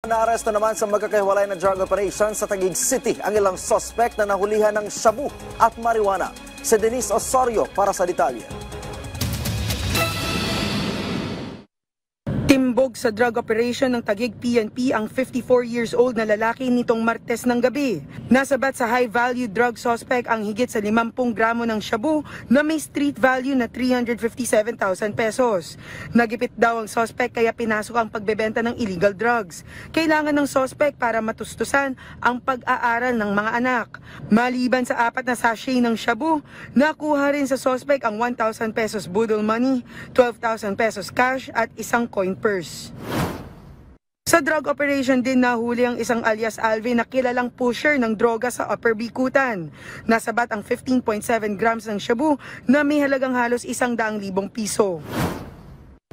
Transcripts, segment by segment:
Naaresto naman sa magkakahiwalay na drug operation sa Taguig City ang ilang suspect na nahulihan ng shabu at marijuana. Si Denise Osorio para sa detalye. Timbog sa drug operation ng Taguig PNP ang 54 years old na lalaki nitong Martes ng gabi. Nasabat sa high-value drug suspect ang higit sa 50 gramo ng shabu na may street value na 357,000 pesos. Nagipit daw ang suspect kaya pinasok ang pagbebenta ng illegal drugs. Kailangan ng suspect para matustusan ang pag-aaral ng mga anak. Maliban sa 4 na sachet ng shabu, nakuha rin sa suspect ang 1,000 pesos budol money, 12,000 pesos cash at isang coin purse. Sa drug operation din nahuli ang isang alias Alvin na kilalang pusher ng droga sa Upper Bikutan. Nasabat ang 15.7 grams ng shabu na may halagang halos 100,000 piso.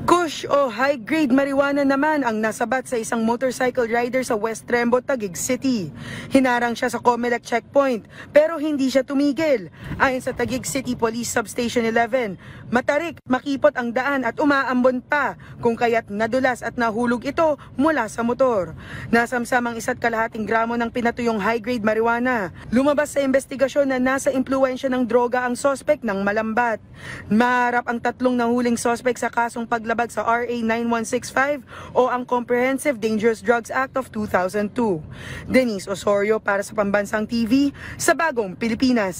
Kush o high-grade marijuana naman ang nasabat sa isang motorcycle rider sa West Rembo, Taguig City. Hinarang siya sa Comelec checkpoint pero hindi siya tumigil. Ayon sa Taguig City Police Substation 11, matarik, makipot ang daan at umaambon pa kung kaya't nadulas at nahulog ito mula sa motor. Nasamsam ang 1.5 gramo ng pinatuyong high-grade marijuana. Lumabas sa investigasyon na nasa impluwensya ng droga ang suspect ng malambat. Maharap ang 3 nahuling suspect sa kasong paglabag sa RA 9165 o ang Comprehensive Dangerous Drugs Act of 2002. Denise Osorio para sa Pambansang TV sa Bagong Pilipinas.